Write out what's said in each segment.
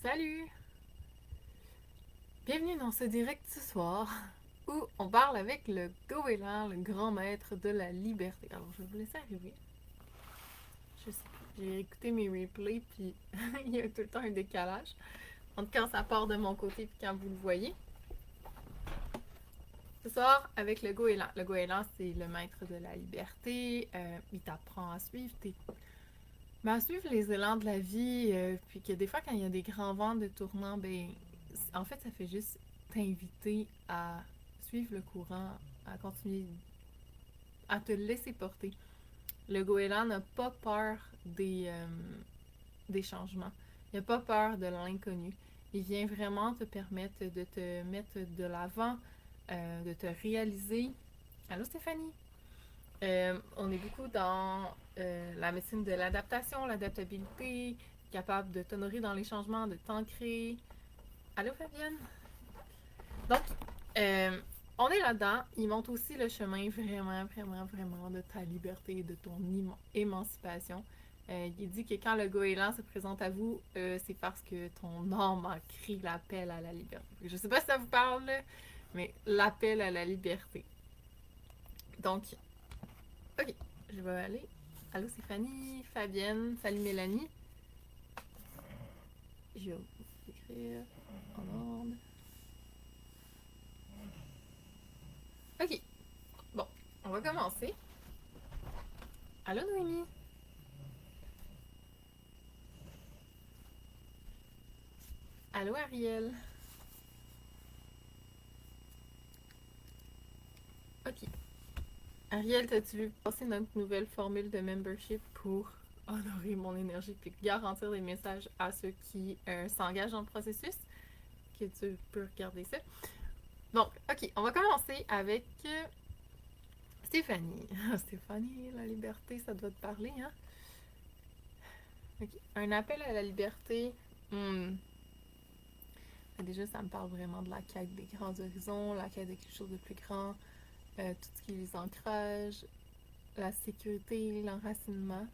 Salut! Bienvenue dans ce direct ce soir où on parle avec le goéland, le grand maître de la liberté. Alors, je vais vous laisser arriver. Je sais pas, j'ai écouté mes replays puis il y a tout le temps un décalage entre quand ça part de mon côté puis quand vous le voyez. Ce soir, avec le goéland. Le goéland, c'est le maître de la liberté. Il t'apprend à suivre à suivre les élans de la vie, puis que des fois, quand il y a des grands vents de tournant, ben, en fait, ça fait juste t'inviter à suivre le courant, à continuer, à te laisser porter. Le goéland n'a pas peur des changements. Il n'a pas peur de l'inconnu. Il vient vraiment te permettre de te mettre de l'avant, de te réaliser. Allô, Stéphanie? On est beaucoup dans la médecine de l'adaptation, l'adaptabilité, capable de t'honorer dans les changements, de t'ancrer. Allô, Fabienne? Donc, euh, on est là-dedans. Il montre aussi le chemin vraiment, vraiment, vraiment de ta liberté et de ton émancipation. Il dit que quand le goéland se présente à vous, c'est parce que ton âme a crié l'appel à la liberté. Je sais pas si ça vous parle, mais l'appel à la liberté. Donc, ok, je vais aller. Allô Stéphanie, Fabienne, salut Mélanie. Je vais vous écrire en ordre. Ok, bon, on va commencer. Allô Noémie. Allô Ariel. Ok. Ariel, t'as-tu vu passer notre nouvelle formule de membership pour honorer mon énergie puis garantir des messages à ceux qui s'engagent dans le processus? Que tu peux regarder ça. Donc, ok, on va commencer avec Stéphanie. Stéphanie, la liberté, ça doit te parler, hein? Ok. Un appel à la liberté. Hmm. Déjà, ça me parle vraiment de la quête des grands horizons, la quête de quelque chose de plus grand, tout ce qui est les ancrages, la sécurité, l'enracinement.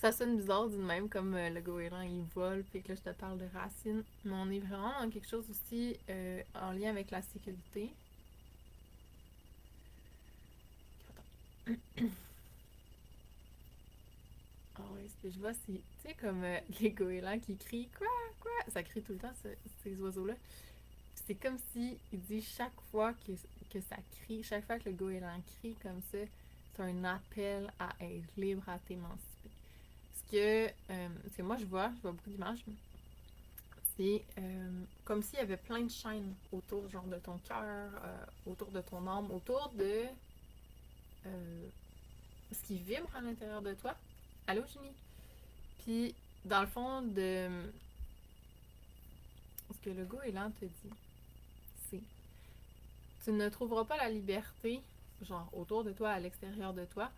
Ça sonne bizarre d'une même, comme le goéland il vole, puis que là je te parle de racines, mais on est vraiment dans quelque chose aussi en lien avec la sécurité. Ah ouais, ce que je vois, c'est, tu sais, comme les goélands qui crient quoi, quoi, ça crie tout le temps, ces oiseaux-là. C'est comme si il dit chaque fois que ça crie, chaque fois que le goéland crie comme ça, c'est un appel à être libre, à t'émanciper. Ce que moi je vois beaucoup d'images, c'est comme s'il y avait plein de chaînes autour genre de ton cœur, autour de ton âme, autour de euh, ce qui vibre à l'intérieur de toi. Allô, Jenny? Puis, dans le fond, de ce que le goéland te dit, c'est tu ne trouveras pas la liberté, genre autour de toi, à l'extérieur de toi,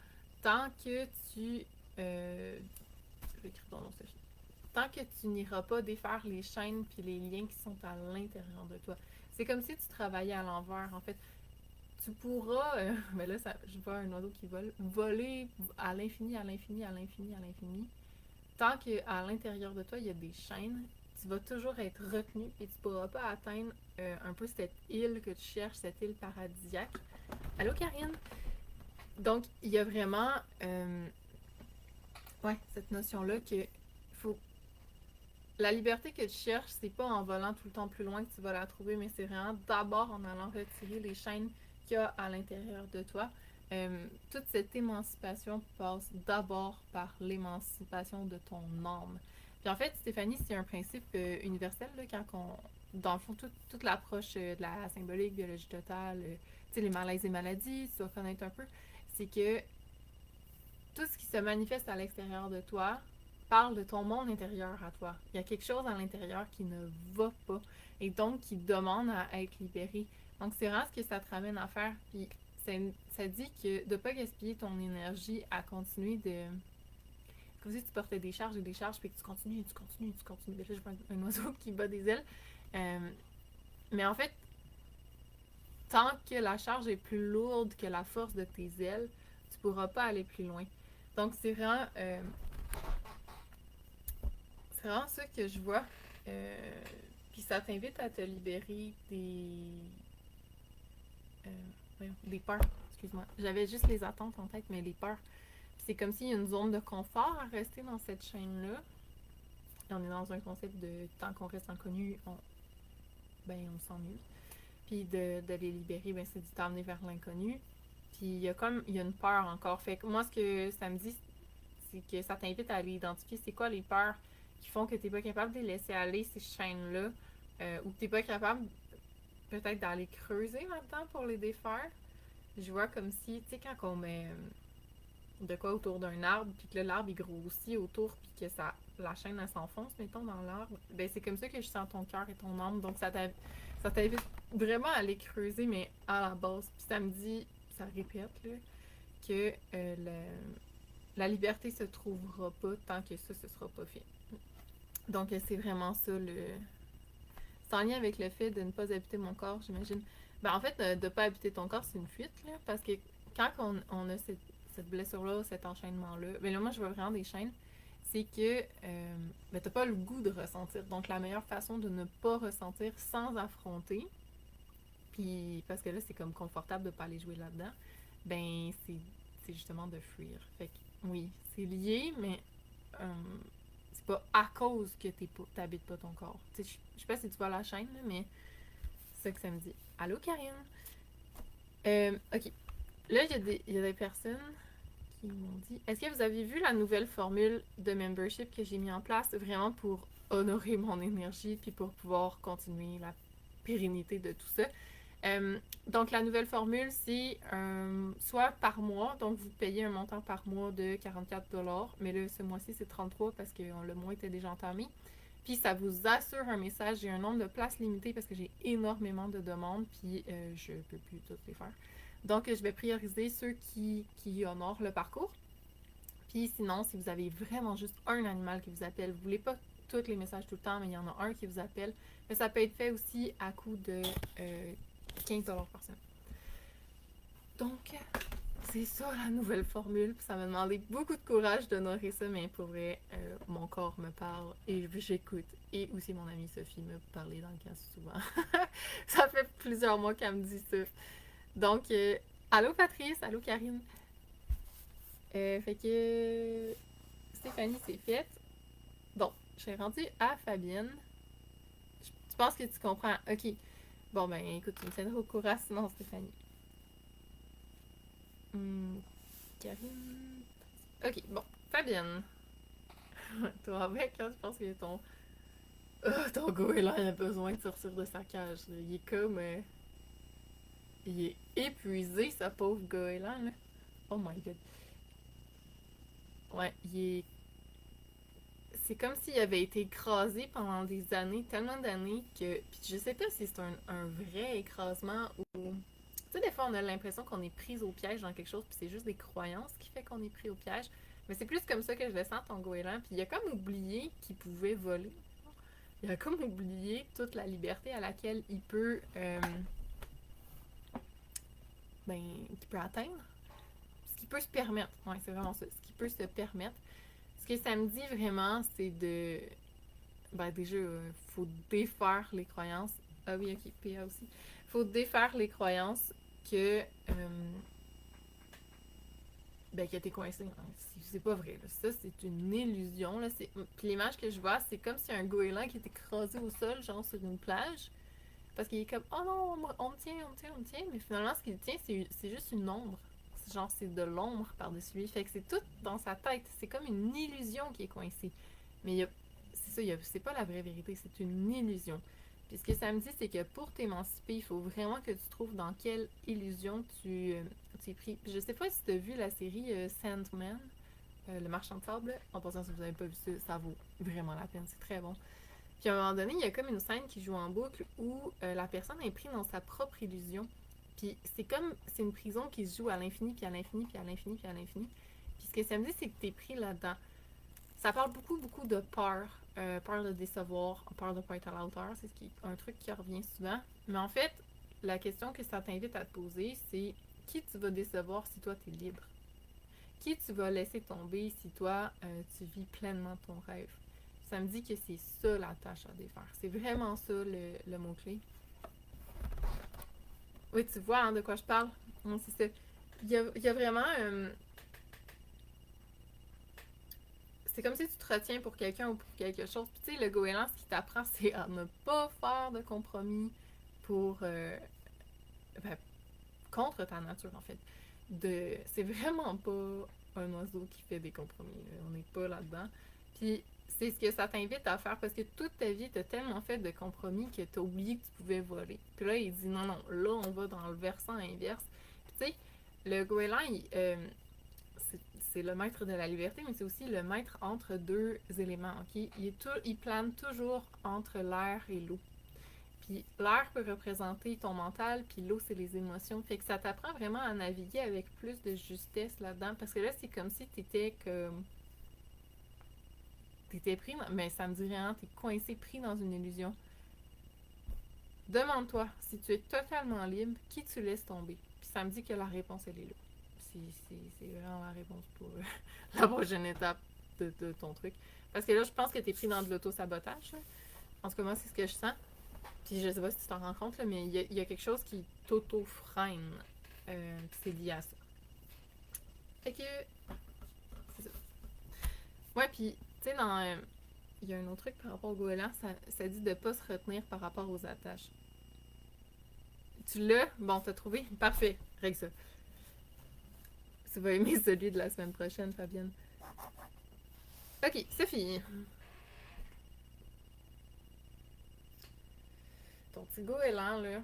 tant que tu. Je vais écrire ton nom, Sophie. Tant que tu n'iras pas défaire les chaînes puis les liens qui sont à l'intérieur de toi. C'est comme si tu travaillais à l'envers. En fait, tu pourras. Mais là, je vois un oiseau qui vole. Voler à l'infini, à l'infini, à l'infini, à l'infini. Tant qu'à l'intérieur de toi, il y a des chaînes, tu vas toujours être retenu et tu ne pourras pas atteindre un peu cette île que tu cherches, cette île paradisiaque. Allô, Karine? Donc, il y a vraiment ouais, cette notion-là que faut. La liberté que tu cherches, c'est pas en volant tout le temps plus loin que tu vas la trouver, mais c'est vraiment d'abord en allant retirer les chaînes qu'il y a à l'intérieur de toi. Toute cette émancipation passe d'abord par l'émancipation de ton âme. Puis en fait, Stéphanie, c'est un principe universel, là, quand on, dans le fond, toute l'approche de la symbolique, biologie totale, tu sais, les malaises et maladies, tu dois connaître un peu, c'est que tout ce qui se manifeste à l'extérieur de toi parle de ton monde intérieur à toi. Il y a quelque chose à l'intérieur qui ne va pas et donc qui demande à être libéré. Donc c'est vraiment ce que ça te ramène à faire. Puis ça dit que de ne pas gaspiller ton énergie à continuer de. Comme si tu portais des charges et des charges, puis que tu continues, tu continues, tu continues. Là, je vois un oiseau qui bat des ailes. Euh, mais en fait, tant que la charge est plus lourde que la force de tes ailes, tu ne pourras pas aller plus loin. Donc c'est vraiment ça que je vois. Puis ça t'invite à te libérer des peurs. Excuse-moi. J'avais juste les attentes en tête, mais les peurs. Puis c'est comme s'il y a une zone de confort à rester dans cette chaîne-là. On est dans un concept de tant qu'on reste inconnu, on s'ennuie. Puis de les libérer, c'est de t'amener vers l'inconnu. Puis il y a une peur encore. Fait que moi, ce que ça me dit, c'est que ça t'invite à aller identifier c'est quoi les peurs qui font que t'es pas capable de les laisser aller, ces chaînes-là, ou que t'es pas capable peut-être d'aller creuser là-dedans pour les défaire. Je vois comme si, tu sais, quand on met de quoi autour d'un arbre, puis que l'arbre il grossit autour, puis que la chaîne elle s'enfonce, mettons, dans l'arbre, ben c'est comme ça que je sens ton cœur et ton âme. Donc ça t'invite vraiment à aller creuser, mais à la base. Puis ça me dit, ça répète, là, que la liberté se trouvera pas tant que ça, ce sera pas fait. Donc c'est vraiment ça c'est en lien avec le fait de ne pas habiter mon corps, j'imagine. Ben en fait, de ne pas habiter ton corps, c'est une fuite, là, parce que quand on a cette blessure-là, cet enchaînement-là, ben là, moi, je vois vraiment des chaînes, c'est que t'as pas le goût de ressentir. Donc, la meilleure façon de ne pas ressentir sans affronter, puis parce que là, c'est comme confortable de pas aller jouer là-dedans, ben c'est justement de fuir. Fait que, oui, c'est lié, mais euh, c'est pas à cause que t'habites pas ton corps. Je sais pas si tu vois la chaîne, là, mais c'est ça que ça me dit. Allô, Karine? Ok. Là, il y a des personnes qui m'ont dit est-ce que vous avez vu la nouvelle formule de membership que j'ai mis en place vraiment pour honorer mon énergie puis pour pouvoir continuer la pérennité de tout ça? Donc, la nouvelle formule, c'est soit par mois, donc vous payez un montant par mois de 44$, mais là, ce mois-ci, c'est 33$ parce que le mois était déjà entamé. Puis, ça vous assure un message. J'ai un nombre de places limitées parce que j'ai énormément de demandes, puis je peux plus toutes les faire. Donc, je vais prioriser ceux qui honorent le parcours. Puis, sinon, si vous avez vraiment juste un animal qui vous appelle, vous voulez pas tous les messages tout le temps, mais il y en a un qui vous appelle, mais ça peut être fait aussi à coût de 15$ par semaine. Donc, c'est ça la nouvelle formule. Puis ça m'a demandé beaucoup de courage d'honorer ça, mais pour vrai, mon corps me parle et j'écoute. Et aussi mon amie Sophie me parlait dans le cas souvent. Ça fait plusieurs mois qu'elle me dit ça. Donc, allô Patrice, allô Karine. Fait que Stéphanie, c'est fait. Bon, je suis rendue à Fabienne. Tu penses que tu comprends? Ok. Bon, ben écoute, tu me tiendras au courant sinon, Stéphanie. Karine. Ok, bon. Fabienne. Toi, avec, là, je pense que ton goéland, il a besoin de sortir de sa cage. Là. Il est comme. Il est épuisé, ce pauvre goéland, là. Oh my god. Ouais, il est. C'est comme s'il avait été écrasé pendant des années, tellement d'années que. Puis je sais pas si c'est un vrai écrasement ou. Tu sais, des fois, on a l'impression qu'on est pris au piège dans quelque chose, puis c'est juste des croyances qui fait qu'on est pris au piège. Mais c'est plus comme ça que je le sens, ton goéland. Puis il a comme oublié qu'il pouvait voler. Il a comme oublié toute la liberté à laquelle il peut. Qu'il peut atteindre. Ce qu'il peut se permettre. Ouais, c'est vraiment ça. Ce qu'il peut se permettre. Ce que ça me dit vraiment, c'est de. Ben, déjà, faut défaire les croyances. Ah oui, ok, PA aussi. Faut défaire les croyances que. Que t'es coincé. C'est pas vrai. Là. Ça, c'est une illusion. Là. Puis l'image que je vois, c'est comme si un goéland qui est écrasé au sol, genre sur une plage. Parce qu'il est comme, oh non, on me tient, on me tient, on me tient. Mais finalement, ce qu'il tient, c'est juste une ombre. Genre, c'est de l'ombre par-dessus lui. Fait que c'est tout dans sa tête. C'est comme une illusion qui est coincée. Mais c'est ça, c'est pas la vraie vérité. C'est une illusion. Puis ce que ça me dit, c'est que pour t'émanciper, il faut vraiment que tu trouves dans quelle illusion tu es pris. Puis je sais pas si tu as vu la série Sandman, le marchand de sable. En passant, si vous n'avez pas vu ça, ça vaut vraiment la peine. C'est très bon. Puis à un moment donné, il y a comme une scène qui joue en boucle où la personne est prise dans sa propre illusion. Puis c'est une prison qui se joue à l'infini, puis à l'infini, puis à l'infini, puis à l'infini. Puis ce que ça me dit, c'est que t'es pris là-dedans. Ça parle beaucoup, beaucoup de peur. Peur de décevoir, peur de pas être à la hauteur. C'est un truc qui revient souvent. Mais en fait, la question que ça t'invite à te poser, c'est qui tu vas décevoir si toi t'es libre? Qui tu vas laisser tomber si toi tu vis pleinement ton rêve? Ça me dit que c'est ça la tâche à défaire. C'est vraiment ça le mot-clé. Oui, tu vois hein, de quoi je parle? Non, c'est ça. Il y a vraiment... c'est comme si tu te retiens pour quelqu'un ou pour quelque chose. Puis tu sais, le goéland, ce qui t'apprend, c'est à ne pas faire de compromis pour... ben, contre ta nature, en fait. C'est vraiment pas un oiseau qui fait des compromis. Là. On n'est pas là-dedans. Puis c'est ce que ça t'invite à faire parce que toute ta vie, t'as tellement fait de compromis que t'as oublié que tu pouvais voler. Puis là, il dit non, non, là, on va dans le versant inverse. Puis tu sais, le goéland, c'est le maître de la liberté, mais c'est aussi le maître entre deux éléments, ok? Il plane toujours entre l'air et l'eau. Puis l'air peut représenter ton mental, puis l'eau, c'est les émotions. Fait que ça t'apprend vraiment à naviguer avec plus de justesse là-dedans. Parce que là, c'est comme si t'étais comme... T'étais pris... Mais ça me dit rien, t'es coincé, pris dans une illusion. Demande-toi, si tu es totalement libre, qui tu laisses tomber? Puis ça me dit que la réponse, elle est là. C'est vraiment la réponse pour la prochaine étape de ton truc. Parce que là, je pense que t'es pris dans de l'auto-sabotage. Là. En tout cas, moi, c'est ce que je sens. Puis je sais pas si tu t'en rends compte, là, mais il y a quelque chose qui t'auto-freine. C'est lié à ça. Fait que. C'est ça. Ouais, puis, tu sais, dans. Il y a un autre truc par rapport au goéland, ça dit de pas se retenir par rapport aux attaches. Tu l'as? Bon, t'as trouvé? Parfait. Règle ça. Tu vas aimer celui de la semaine prochaine, Fabienne. Ok, c'est fini. Ton petit goéland, là,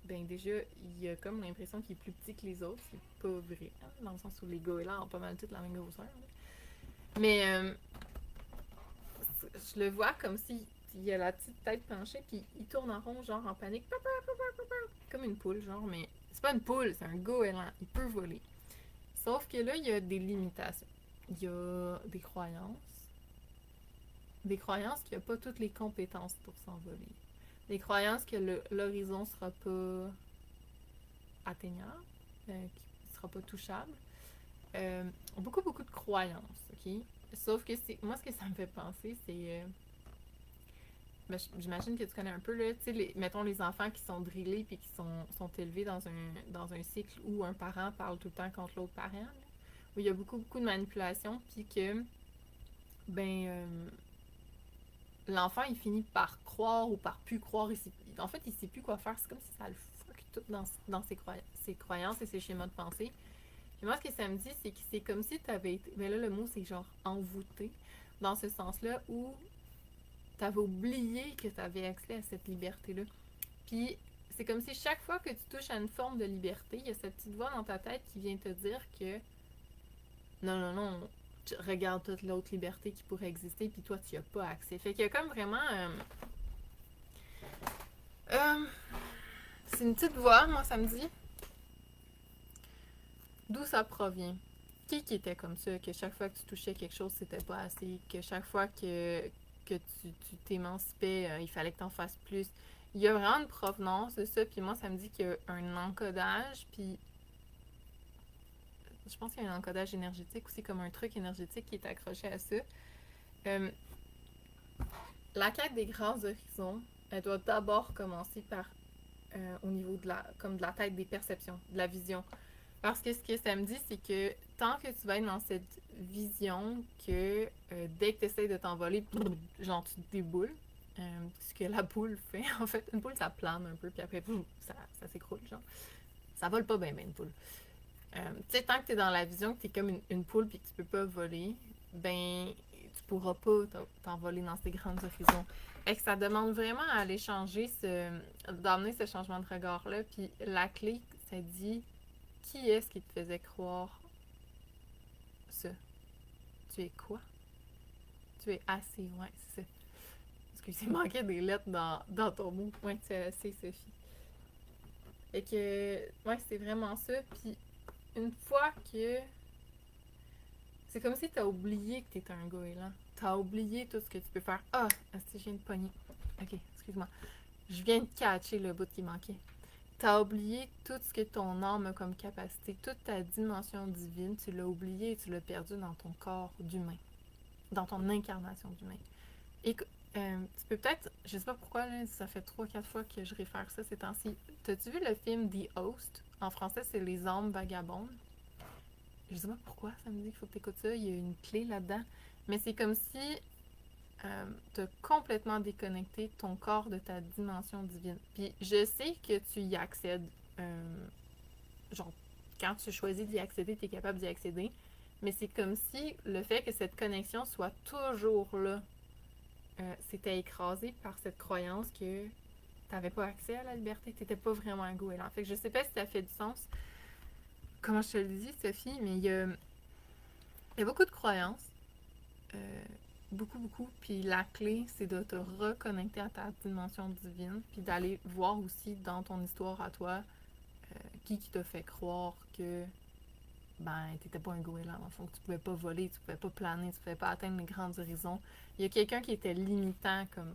ben déjà, il a comme l'impression qu'il est plus petit que les autres. C'est pas vrai, hein, dans le sens où les goélands ont pas mal toutes la même grosseur. Là. Mais je le vois comme si il a la petite tête penchée, puis il tourne en rond, genre en panique, comme une poule, genre, mais c'est pas une poule, c'est un goéland. Il peut voler. Sauf que là, il y a des limitations. Il y a des croyances qu'il n'y a pas toutes les compétences pour s'envoler. Des croyances que l'horizon sera pas atteignable, qui ne sera pas touchable. Beaucoup, beaucoup de croyances, ok? Sauf que moi, ce que ça me fait penser, c'est... ben, j'imagine que tu connais un peu, là, tu sais, mettons les enfants qui sont drillés puis qui sont élevés dans un cycle où un parent parle tout le temps contre l'autre parent, là, où il y a beaucoup, beaucoup de manipulation, puis que, ben, l'enfant, il finit par croire ou par plus croire. En fait, il sait plus quoi faire. C'est comme si ça le fuck tout dans ses croyances et ses schémas de pensée. Et moi, ce que ça me dit, c'est que c'est comme si tu avais été... Mais là, le mot, c'est genre envoûté, dans ce sens-là, où tu avais oublié que tu avais accès à cette liberté-là. Puis, c'est comme si chaque fois que tu touches à une forme de liberté, il y a cette petite voix dans ta tête qui vient te dire que non, non, non, tu regardes toute l'autre liberté qui pourrait exister, puis toi, tu n'y as pas accès. Fait qu'il y a comme vraiment... c'est une petite voix, moi, ça me dit. D'où ça provient? Qui était comme ça, que chaque fois que tu touchais quelque chose, c'était pas assez, que chaque fois que tu t'émancipais, il fallait que tu en fasses plus. Il y a vraiment une provenance de ça, puis moi, ça me dit qu'il y a un encodage, puis je pense qu'il y a un encodage énergétique aussi, comme un truc énergétique qui est accroché à ça. Euh, la quête des grands horizons, elle doit d'abord commencer par au niveau de la tête, des perceptions, de la vision. Parce que ce que ça me dit, c'est que tant que tu vas être dans cette vision que dès que tu essaies de t'envoler, genre tu te déboules, ce que la boule fait, en fait, une boule ça plane un peu, puis après ça s'écroule, genre. Ça vole pas bien, une poule. Tu sais, tant que tu es dans la vision que tu es comme une poule puis que tu peux pas voler, ben tu pourras pas t'envoler dans ces grandes horizons. Fait que ça demande vraiment à aller changer d'amener ce changement de regard-là. Puis la clé, ça dit qui est-ce qui te faisait croire ça? Tu es quoi? Tu es assez, ouais, c'est ça. Parce que s'il manquait des lettres dans ton mot. Ouais, tu es assez, Sophie. Fait que, ouais, c'est vraiment ça. Puis une fois que. C'est comme si t'as oublié que t'es un goéland. T'as oublié tout ce que tu peux faire. Ah, si je viens de pogner. Ok, excuse-moi. Je viens de catcher le bout qui manquait. T'as oublié tout ce que ton âme a comme capacité, toute ta dimension divine, tu l'as oublié et tu l'as perdu dans ton corps d'humain. dans ton incarnation d'humain. Et tu peux peut-être, je sais pas pourquoi, là, ça fait 3-4 fois que je réfère ça ces temps-ci. T'as-tu vu le film The Host? En français, c'est Les âmes vagabondes. Je sais pas pourquoi ça me dit qu'il faut que tu écoutes ça. Il y a une clé là-dedans. Mais c'est comme si tu as complètement déconnecté ton corps de ta dimension divine. Puis je sais que tu y accèdes. Genre, quand tu choisis d'y accéder, tu es capable d'y accéder. Mais c'est comme si le fait que cette connexion soit toujours là, c'était écrasé par cette croyance que tu n'avais pas accès à la liberté, tu n'étais pas vraiment un goéland. Fait que je sais pas si ça fait du sens, comment je te le dis, Sophie, mais il y a beaucoup de croyances. Euh, beaucoup, beaucoup. Puis la clé, c'est de te reconnecter à ta dimension divine, puis d'aller voir aussi dans ton histoire à toi qui t'a fait croire que t'étais pas un goéland, dans le fond, que tu pouvais pas voler, tu pouvais pas planer, tu pouvais pas atteindre les grands horizons. Il y a quelqu'un qui était limitant, comme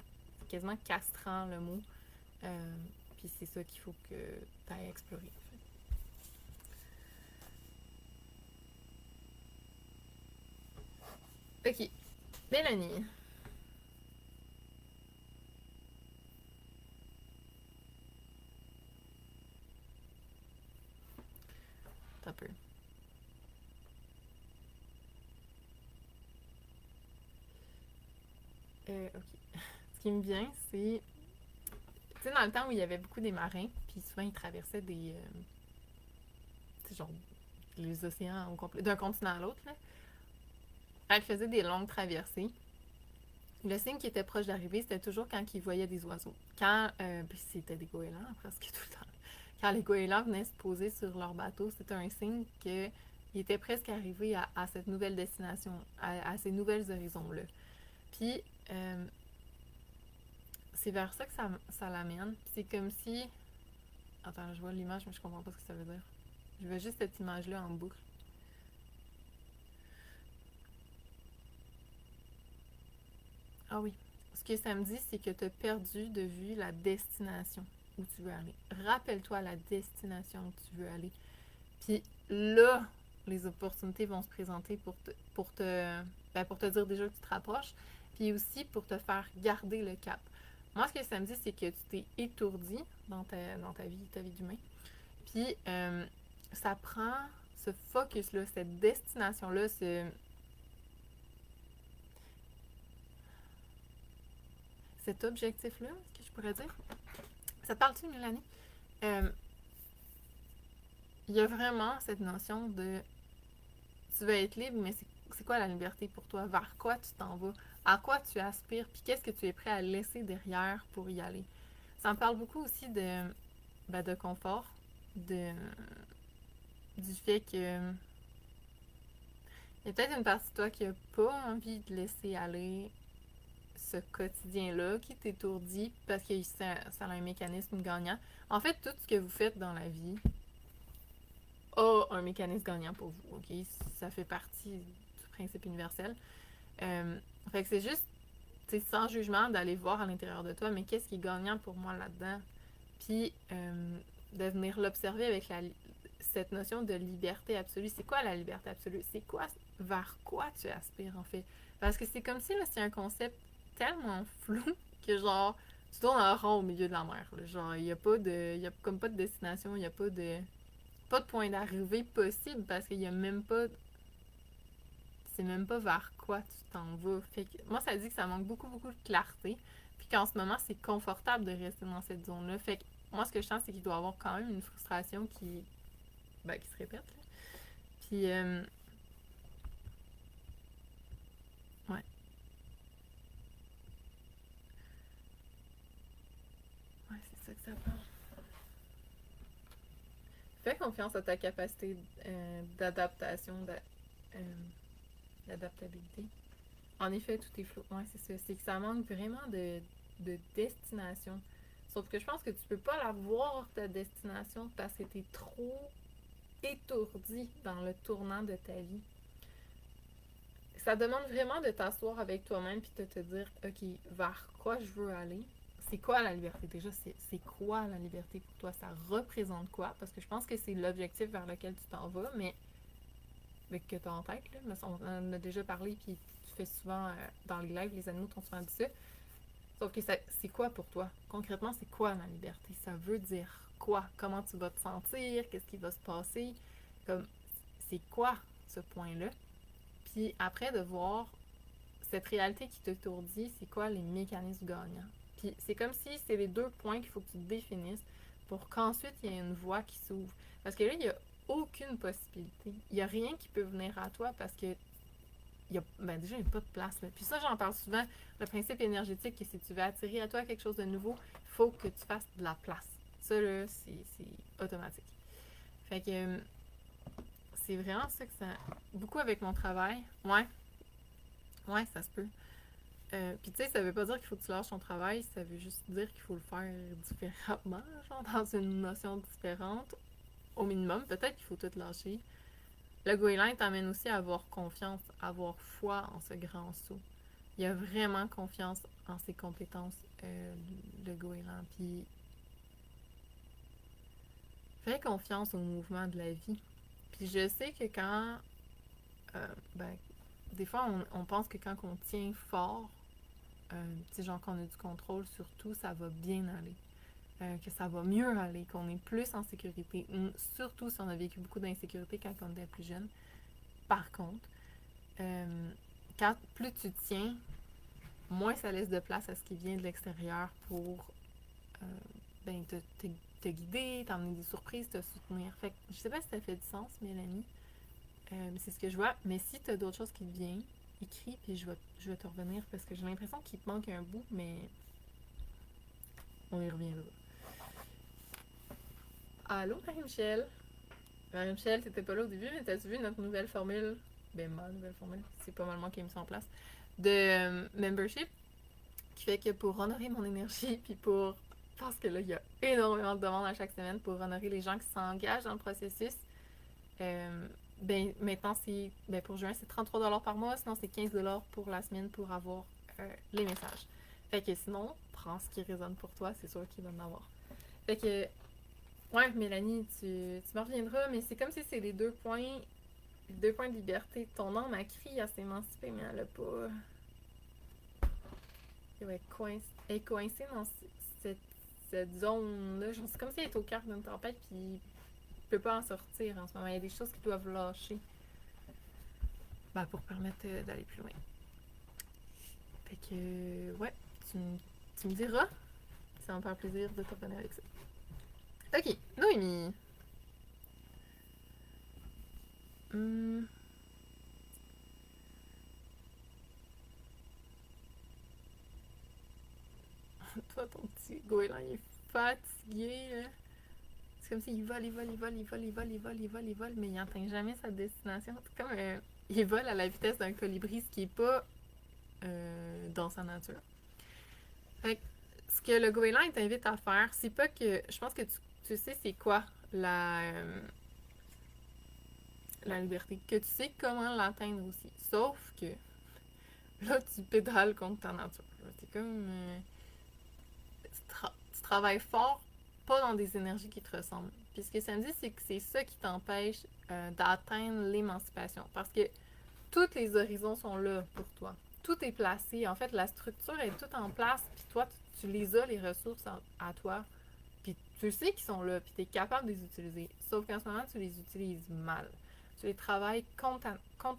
quasiment castrant le mot. Puis c'est ça qu'il faut que tu ailles explorer. Ok, Mélanie. T'as peu. Ok. Ce qui me vient, c'est. Tu sais, dans le temps où il y avait beaucoup des marins, puis souvent ils traversaient des. Tu sais, genre, les océans au complet, d'un continent à l'autre, là. Elles faisaient des longues traversées. Le signe qui était proche d'arriver, c'était toujours quand ils voyaient des oiseaux. Quand. Puis c'était des goélands, presque tout le temps. Quand les goélands venaient se poser sur leur bateau, c'était un signe qu'ils étaient presque arrivés à cette nouvelle destination, à ces nouvelles horizons-là. Puis, c'est vers ça que ça l'amène. C'est comme si. Attends, je vois l'image, mais je comprends pas ce que ça veut dire. Je veux juste cette image-là en boucle. Ah oui. Ce que ça me dit, c'est que tu as perdu de vue la destination où tu veux aller. Rappelle-toi la destination où tu veux aller. Puis là, les opportunités vont se présenter pour te dire déjà que tu te rapproches, puis aussi pour te faire garder le cap. Moi, ce que ça me dit, c'est que tu t'es étourdi dans ta vie d'humain. Puis ça prend ce focus-là, cette destination-là, cet objectif-là, ce que je pourrais dire. Ça te parle-tu, Mélanie? Euh, Il y a vraiment cette notion de tu veux être libre, mais c'est quoi la liberté pour toi? Vers quoi tu t'en vas? À quoi tu aspires? Puis qu'est-ce que tu es prêt à laisser derrière pour y aller? Ça me parle beaucoup aussi de confort, de, du fait que il y a peut-être une partie de toi qui n'a pas envie de laisser aller ce quotidien-là, qui t'étourdit parce que ça a un mécanisme gagnant. En fait, tout ce que vous faites dans la vie a un mécanisme gagnant pour vous, ok? Ça fait partie du principe universel. Fait que c'est juste, sans jugement, d'aller voir à l'intérieur de toi, mais qu'est-ce qui est gagnant pour moi là-dedans? Puis, de venir l'observer avec cette notion de liberté absolue. C'est quoi la liberté absolue? C'est quoi, vers quoi tu aspires, en fait? Parce que c'est comme si, là, c'est un concept tellement flou que, genre, tu tournes en rond au milieu de la mer. Là. Genre, il n'y a pas de. Il y a comme pas de destination, il n'y a pas de point d'arrivée possible parce qu'il n'y a même pas. C'est même pas vers quoi tu t'en vas. Fait que moi, ça dit que ça manque beaucoup, beaucoup de clarté. Puis qu'en ce moment, c'est confortable de rester dans cette zone-là. Fait que moi, ce que je sens, c'est qu'il doit y avoir quand même une frustration qui se répète. Là. Puis, ouais. Ouais, c'est ça que ça parle. Fais confiance à ta capacité d'adaptation, euh, d'adaptabilité. En effet, tout est flou. Ouais, c'est ça. C'est que ça manque vraiment de destination. Sauf que je pense que tu peux pas la voir, ta destination, parce que t'es trop étourdi dans le tournant de ta vie. Ça demande vraiment de t'asseoir avec toi-même puis de te dire, OK, vers quoi je veux aller? C'est quoi la liberté? Déjà, c'est quoi la liberté pour toi? Ça représente quoi? Parce que je pense que c'est l'objectif vers lequel tu t'en vas, mais que tu as en tête, là. On en a déjà parlé, puis fais souvent dans les lives, les animaux t'ont souvent dit ça. Sauf que c'est quoi pour toi? Concrètement, c'est quoi la liberté? Ça veut dire quoi? Comment tu vas te sentir? Qu'est-ce qui va se passer? Comme, c'est quoi ce point-là? Puis après, de voir cette réalité qui t'étourdit, c'est quoi les mécanismes gagnants? Puis c'est comme si c'est les deux points qu'il faut que tu définisses pour qu'ensuite il y ait une voie qui s'ouvre. Parce que là, il n'y a aucune possibilité. Il n'y a rien qui peut venir à toi parce que déjà, il n'y a pas de place. Là. Puis ça, j'en parle souvent. Le principe énergétique, que si tu veux attirer à toi quelque chose de nouveau, il faut que tu fasses de la place. Ça, là, c'est automatique. Fait que c'est vraiment ça que ça... Beaucoup avec mon travail. Ouais, ça se peut. Puis tu sais, ça veut pas dire qu'il faut que tu lâches ton travail, ça veut juste dire qu'il faut le faire différemment, genre dans une notion différente. Au minimum, peut-être qu'il faut tout lâcher. Le goéland t'amène aussi à avoir confiance, à avoir foi en ce grand saut. Il a vraiment confiance en ses compétences, le goéland. Puis, fais confiance au mouvement de la vie. Puis, je sais que quand. Ben, des fois, on pense que quand on tient fort, tu sais, genre qu'on a du contrôle sur tout, ça va bien aller. Que ça va mieux aller, qu'on est plus en sécurité. Surtout si on a vécu beaucoup d'insécurité quand on était plus jeune. Par contre, quand plus tu tiens, moins ça laisse de place à ce qui vient de l'extérieur pour ben, te guider, t'emmener des surprises, te soutenir. Fait que, je sais pas si ça fait du sens, Mélanie. C'est ce que je vois. Mais si tu as d'autres choses qui te viennent, écris, puis je vais te revenir parce que j'ai l'impression qu'il te manque un bout, mais on y reviendra. Allô, Marie-Michel? Marie-Michel, t'étais pas là au début, mais t'as-tu vu notre nouvelle formule? Ben, ma nouvelle formule, c'est pas mal moi qui ai mis ça en place. De membership, qui fait que pour honorer mon énergie, puis pour... Parce que là, il y a énormément de demandes à chaque semaine pour honorer les gens qui s'engagent dans le processus. Ben, maintenant, pour juin, c'est 33$ par mois. Sinon, c'est 15$ pour la semaine pour avoir les messages. Fait que sinon, prends ce qui résonne pour toi. C'est sûr qu'il va en avoir. Fait que, ouais, Mélanie, tu me reviendras, mais c'est comme si c'est les 2 points de liberté. Ton âme a crié à s'émanciper, mais elle a pas... Elle est coincée dans cette zone-là. C'est comme si elle est au cœur d'une tempête, puis il peut pas en sortir en ce moment. Il y a des choses qui doivent lâcher pour permettre d'aller plus loin. Fait que, ouais, tu me diras. Ça va me faire plaisir de te revenir avec ça. Ok, Noémie. Toi, ton petit goéland, il est fatigué, là. C'est comme s'il vole, mais il n'atteint jamais sa destination. C'est comme il vole à la vitesse d'un colibri, ce qui n'est pas dans sa nature. Fait que, ce que le goéland t'invite à faire, c'est pas que... Je pense que tu sais c'est quoi la liberté, que tu sais comment l'atteindre aussi. Sauf que là, tu pédales contre ta nature. C'est comme... tu travailles fort, pas dans des énergies qui te ressemblent. Puis ce que ça me dit, c'est que c'est ça qui t'empêche d'atteindre l'émancipation. Parce que tous les horizons sont là pour toi. Tout est placé. En fait, la structure est toute en place. Puis toi, tu les as, les ressources à toi. Puis tu sais qu'ils sont là. Puis tu es capable de les utiliser. Sauf qu'en ce moment, tu les utilises mal. Tu les travailles contre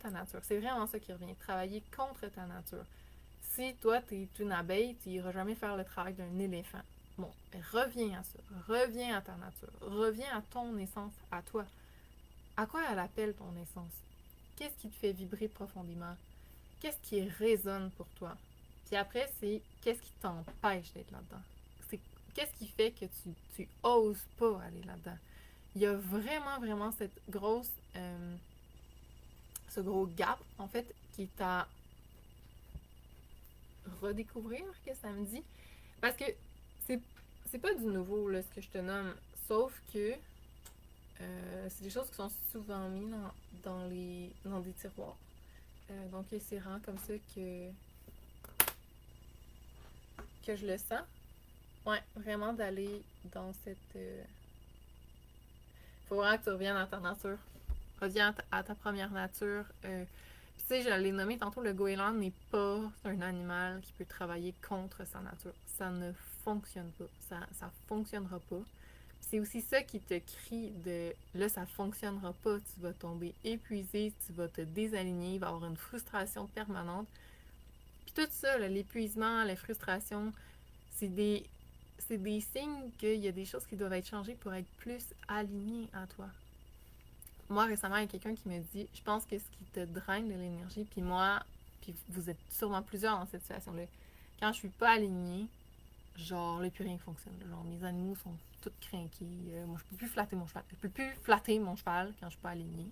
ta nature. C'est vraiment ça qui revient. Travailler contre ta nature. Si toi, tu es une abeille, tu n'iras jamais faire le travail d'un éléphant. Bon, reviens à ça. Reviens à ta nature. Reviens à ton essence, à toi. À quoi elle appelle ton essence? Qu'est-ce qui te fait vibrer profondément? Qu'est-ce qui résonne pour toi? Puis après, c'est qu'est-ce qui t'empêche d'être là-dedans? C'est qu'est-ce qui fait que tu oses pas aller là-dedans? Il y a vraiment, vraiment ce gros gap, en fait, qui est à redécouvrir, que ça me dit. Parce que c'est pas du nouveau, là, ce que je te nomme. Sauf que c'est des choses qui sont souvent mises dans des tiroirs. Donc, c'est vraiment comme ça que je le sens. Ouais, vraiment d'aller dans cette... faut vraiment que tu reviennes à ta nature. Reviens à ta première nature. Puis, tu sais, je l'ai nommé tantôt, le goéland n'est pas un animal qui peut travailler contre sa nature. Ça ne fonctionne pas. Ça fonctionnera pas. C'est aussi ça qui te crie de là, ça fonctionnera pas, tu vas tomber épuisé, tu vas te désaligner, il va y avoir une frustration permanente. Puis tout ça, l'épuisement, la frustration, c'est des, c'est des signes qu'il y a des choses qui doivent être changées pour être plus alignées à toi. Moi, récemment, il y a quelqu'un qui me dit, je pense que ce qui te draine de l'énergie, puis moi, puis vous êtes sûrement plusieurs dans cette situation-là, quand je suis pas alignée, genre, là, plus rien fonctionne. Genre, mes animaux sont tous craqués. Moi, je peux plus flatter mon cheval. Je peux plus flatter mon cheval quand je suis pas alignée.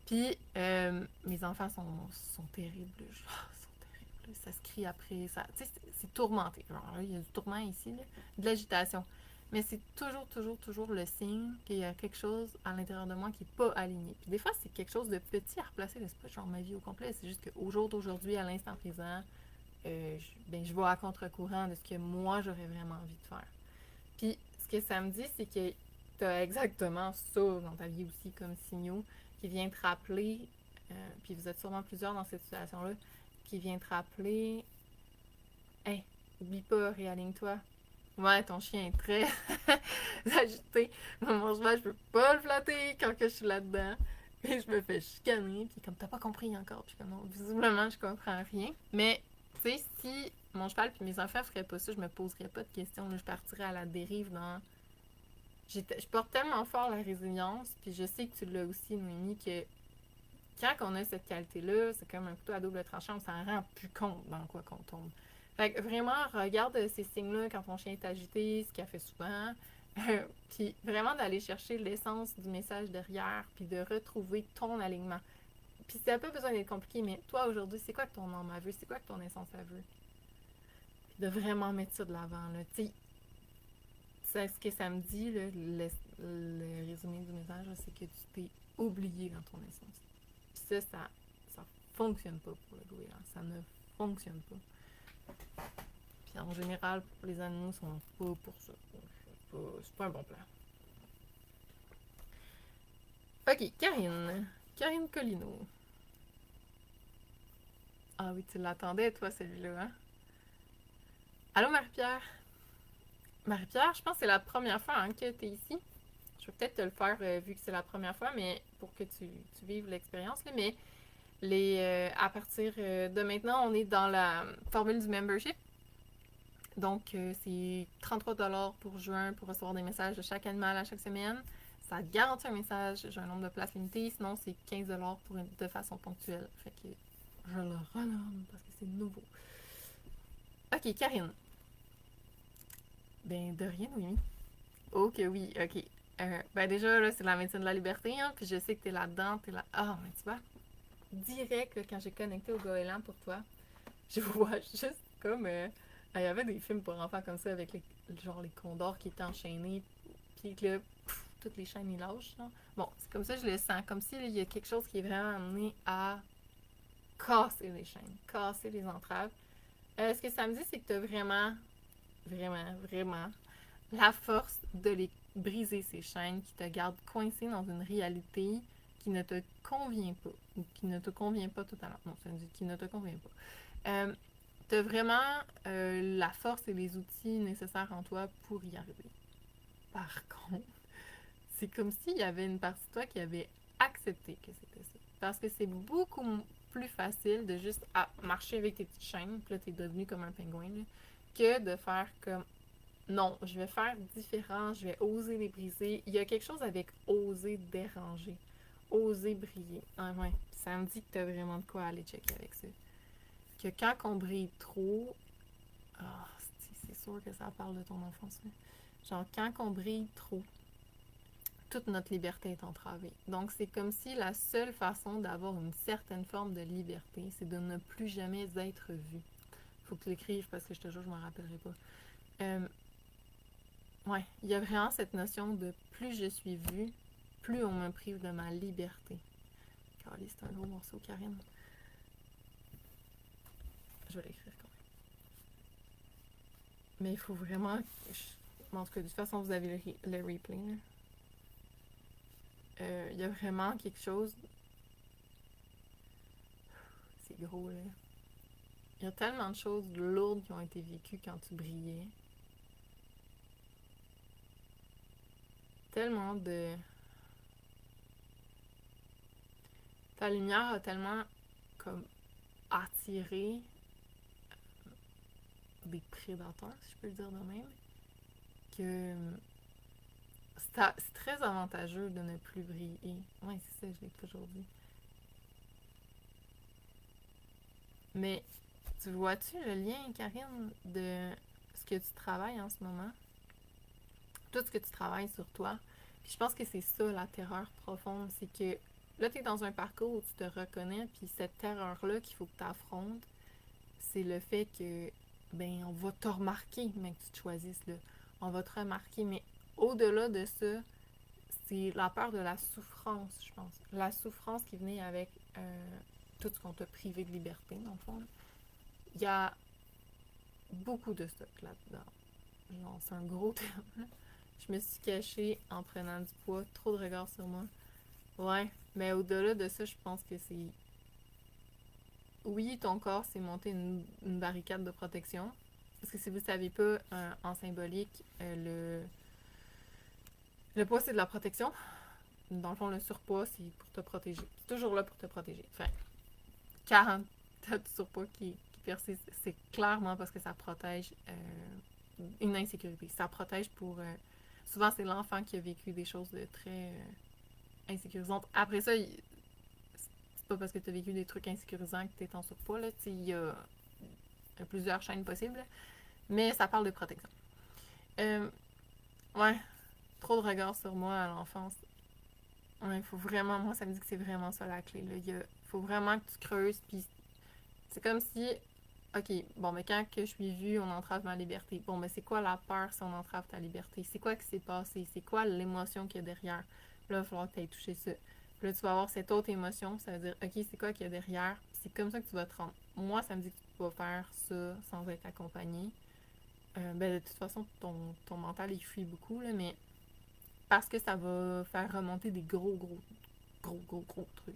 Puis, mes enfants sont terribles. Genre, sont terribles. Ça se crie après. C'est tourmenté. Genre, là, il y a du tourment ici, là, de l'agitation. Mais c'est toujours, toujours, toujours le signe qu'il y a quelque chose à l'intérieur de moi qui n'est pas aligné. Puis des fois, c'est quelque chose de petit à replacer. C'est pas genre ma vie au complet. C'est juste qu'au jour d'aujourd'hui, à l'instant présent, je vais à contre-courant de ce que moi, j'aurais vraiment envie de faire. Puis, ce que ça me dit, c'est que tu as exactement ça dans ta vie aussi comme signaux qui vient te rappeler, puis vous êtes sûrement plusieurs dans cette situation-là, qui vient te rappeler, hey, oublie pas, réaligne-toi. Ouais, ton chien est très agité. Mon cheval, je peux pas le flatter quand que je suis là-dedans. Puis je me fais chicaner. Puis comme t'as pas compris encore, puis comme non, visiblement, je comprends rien. Mais, tu sais, si mon cheval puis mes enfants feraient pas ça, je me poserais pas de questions. Là, je partirais à la dérive dans... Je porte tellement fort la résilience, puis je sais que tu l'as aussi, Noémie, que quand on a cette qualité-là, c'est comme un couteau à double tranchant, on s'en rend plus compte dans quoi qu'on tombe. Fait que vraiment, regarde ces signes-là quand ton chien est agité, ce qu'il a fait souvent. Puis vraiment d'aller chercher l'essence du message derrière, puis de retrouver ton alignement. Puis ça n'a pas besoin d'être compliqué, mais toi aujourd'hui, c'est quoi que ton âme veut? C'est quoi que ton essence veut? Puis de vraiment mettre ça de l'avant. Tu sais, ce que ça me dit, là, le résumé du message, c'est que tu t'es oublié dans ton essence. Puis ça fonctionne pas pour le goéland. Ça ne fonctionne pas. Puis en général, les animaux sont pas pour ça. C'est pas un bon plan. Ok, Karine. Karine Collineau. Ah oui, tu l'attendais, toi, celui-là, hein? Allô, Marie-Pierre? Marie-Pierre, je pense que c'est la première fois hein, que tu es ici. Je vais peut-être te le faire vu que c'est la première fois, mais pour que tu vives l'expérience. Là, mais à partir de maintenant, on est dans la formule du membership. Donc, c'est 33$ pour juin pour recevoir des messages de chaque animal à chaque semaine. Ça garantit un message, j'ai un nombre de places limitées. Sinon, c'est 15$ de façon ponctuelle. Fait que je le renomme parce que c'est nouveau. Ok, Karine. Ben, de rien, oui. Ok, oui, ok. Ben déjà, là, c'est la médecine de la liberté, hein, puis je sais que t'es là-dedans, t'es là... Ah, mais tu vois, direct, là, quand j'ai connecté au goéland pour toi, je vois juste comme... il y avait des films pour enfants comme ça, avec genre les condors qui étaient enchaînés, puis que là, toutes les chaînes, ils lâchent, là. Bon, c'est comme ça, je le sens, comme s'il y a quelque chose qui est vraiment amené à casser les chaînes, casser les entraves. Ce que ça me dit, c'est que t'as vraiment, vraiment, vraiment la force de les briser ces chaînes qui te gardent coincé dans une réalité qui ne te convient pas ou qui ne te convient pas totalement. Non, ça dit qui ne te convient pas. Tu as vraiment la force et les outils nécessaires en toi pour y arriver. Par contre, c'est comme s'il y avait une partie de toi qui avait accepté que c'était ça. Parce que c'est beaucoup plus facile de juste marcher avec tes petites chaînes, puis là, t'es devenu comme un pingouin, là, que de faire comme non, je vais faire différent, je vais oser les briser. Il y a quelque chose avec oser déranger, oser briller. Ah ouais, ça me dit que t'as vraiment de quoi aller checker avec ça. Que quand on brille trop, ah, c'est sûr que ça parle de ton enfance. Là. Genre, quand on brille trop, toute notre liberté est entravée. Donc, c'est comme si la seule façon d'avoir une certaine forme de liberté, c'est de ne plus jamais être vu. Faut que tu l'écrives parce que je te jure, je m'en rappellerai pas. Ouais, il y a vraiment cette notion de plus je suis vue, plus on me prive de ma liberté. Calais, c'est un gros morceau, Karine. Je vais l'écrire quand même. Mais il faut vraiment... En tout cas, de toute façon, vous avez le replay. Il y a vraiment quelque chose c'est gros, là. Il y a tellement de choses lourdes qui ont été vécues quand tu brillais. Tellement de... Ta lumière a tellement comme attiré des prédateurs, si je peux le dire de même, que c'est très avantageux de ne plus briller. Ouais, c'est ça, je l'ai toujours dit. Mais tu vois-tu le lien, Karine, de ce que tu travailles en ce moment? Tout ce que tu travailles sur toi. Puis je pense que c'est ça la terreur profonde, c'est que là, tu es dans un parcours où tu te reconnais, puis cette terreur-là qu'il faut que tu affrontes, c'est le fait que, ben, on va te remarquer, mais que tu te choisisses, là. On va te remarquer, mais au-delà de ça, c'est la peur de la souffrance, je pense. La souffrance qui venait avec tout ce qu'on t'a privé de liberté, dans le fond. Il y a beaucoup de stock là-dedans. Genre, c'est un gros terme. Je me suis cachée en prenant du poids, trop de regards sur moi. Ouais, mais au-delà de ça, je pense que c'est... Oui, ton corps s'est monté une barricade de protection. Parce que si vous ne saviez pas, en symbolique, le poids, c'est de la protection. Dans le fond, le surpoids, c'est pour te protéger. C'est toujours là pour te protéger. Enfin, 40 de surpoids qui persiste, c'est clairement parce que ça protège une insécurité. Ça protège pour... souvent, c'est l'enfant qui a vécu des choses de très insécurisantes. Après ça, c'est pas parce que tu as vécu des trucs insécurisants que tu es en surpoids. Il y a plusieurs chaînes possibles. Mais ça parle de protection. Ouais, trop de regards sur moi à l'enfance. Ouais, il faut vraiment... Moi, ça me dit que c'est vraiment ça la clé. Il faut vraiment que tu creuses. Puis c'est comme si... OK, bon, mais quand que je suis vue, on entrave ma liberté. Bon, mais c'est quoi la peur si on entrave ta liberté? C'est quoi qui s'est passé? C'est quoi l'émotion qu'il y a derrière? Là, il va falloir que tu ailles toucher ça. Puis là, tu vas avoir cette autre émotion. Ça veut dire, OK, c'est quoi qu'il y a derrière? C'est comme ça que tu vas te rendre. Moi, ça me dit que tu peux pas faire ça sans être accompagné. Ben, de toute façon, ton mental, il fuit beaucoup, là, mais parce que ça va faire remonter des gros trucs.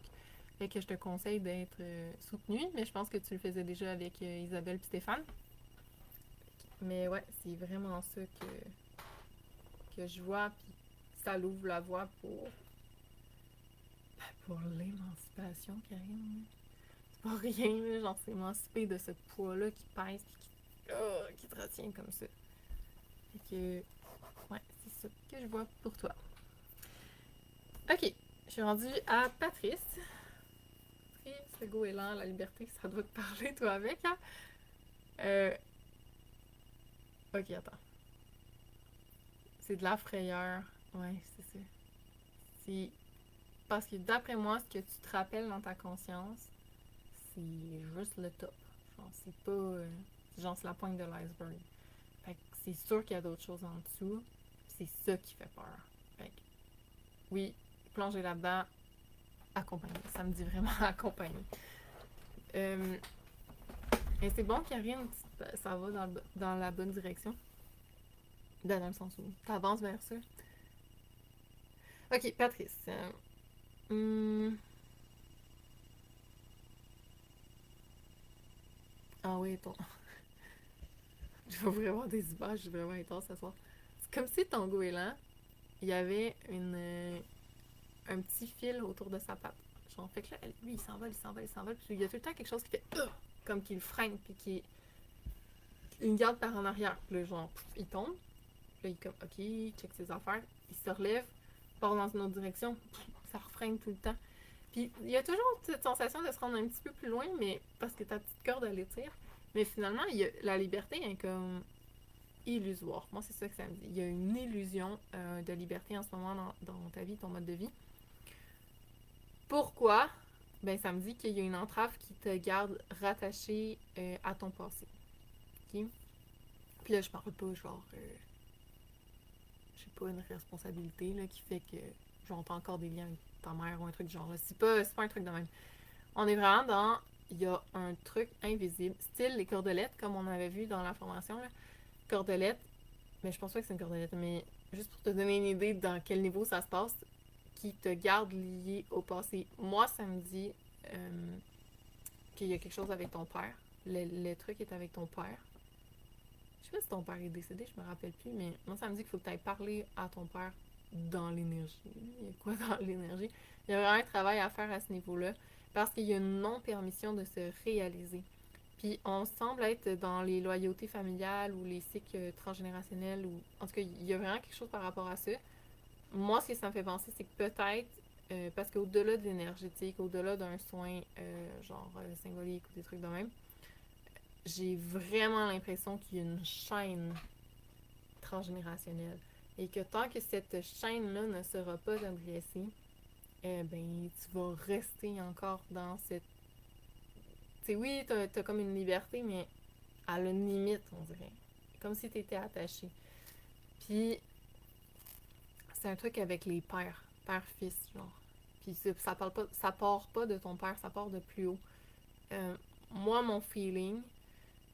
Fait que je te conseille d'être soutenue, mais je pense que tu le faisais déjà avec Isabelle et Stéphane. Mais ouais, c'est vraiment ça que je vois, puis ça l'ouvre la voie pour l'émancipation, Karine. C'est pas rien, là, genre s'émanciper de ce poids-là qui pèse puis qui te retient comme ça. Fait que, ouais, c'est ça que je vois pour toi. Ok, je suis rendue à Patrice. Patrice, le goéland, la liberté, ça doit te parler, toi, avec, hein? Ok, attends. C'est de la frayeur. Ouais, c'est ça. C'est... Parce que d'après moi, ce que tu te rappelles dans ta conscience, c'est juste le top. Genre, c'est pas... genre, c'est la pointe de l'iceberg. Fait que c'est sûr qu'il y a d'autres choses en dessous. C'est ça qui fait peur. Fait que, oui, plonger là-dedans, accompagné. Ça me dit vraiment accompagné. Et c'est bon, Karine, ça va dans la bonne direction. Dans le sens où tu avances vers ça. Ok, Patrice. Ah oui, ton... Je vais vraiment des images vraiment intenses ce soir. C'est comme si ton goéland, il y avait un petit fil autour de sa patte. Genre, fait que là, lui, il s'envole, il s'envole, il s'envole. Puis il y a tout le temps quelque chose qui fait comme qu'il freine, puis qui une garde par en arrière. Puis là, genre, il tombe. Puis là, il est comme, ok, il check ses affaires. Il se relève, part dans une autre direction. Ça refreine tout le temps. Puis il y a toujours cette sensation de se rendre un petit peu plus loin, mais parce que ta petite corde, elle étire. Mais finalement, la liberté est comme illusoire. Moi, c'est ça que ça me dit. Il y a une illusion de liberté en ce moment dans ta vie, ton mode de vie. Pourquoi? Ben, ça me dit qu'il y a une entrave qui te garde rattaché à ton passé. OK? Puis là, je parle pas genre, je sais pas, une responsabilité là, qui fait que genre t'as encore des liens avec ta mère ou un truc genre là. C'est pas un truc de même. On est vraiment dans, il y a un truc invisible, style les cordelettes, comme on avait vu dans la formation, là. Cordelettes, mais je pense pas que c'est une cordelette, mais juste pour te donner une idée dans quel niveau ça se passe, qui te garde lié au passé. Moi, ça me dit qu'il y a quelque chose avec ton père. Le truc est avec ton père. Je sais pas si ton père est décédé, je me rappelle plus, mais moi, ça me dit qu'il faut que tu ailles parler à ton père dans l'énergie. Il y a quoi dans l'énergie? Il y a vraiment un travail à faire à ce niveau-là, parce qu'il y a une non-permission de se réaliser. Puis on semble être dans les loyautés familiales ou les cycles transgénérationnels, ou en tout cas, il y a vraiment quelque chose par rapport à ça. Moi, ce que ça me fait penser, c'est que peut-être, parce qu'au-delà de l'énergétique, au-delà d'un soin symbolique ou des trucs de même, j'ai vraiment l'impression qu'il y a une chaîne transgénérationnelle. Et que tant que cette chaîne-là ne sera pas adressée, eh ben, tu vas rester encore dans cette. Tu sais, oui, t'as comme une liberté, mais à la limite, on dirait. Comme si t'étais attaché. Puis, c'est un truc avec les pères, père-fils, genre. Puis, ça part pas de ton père, ça part de plus haut. Euh, Moi, mon feeling,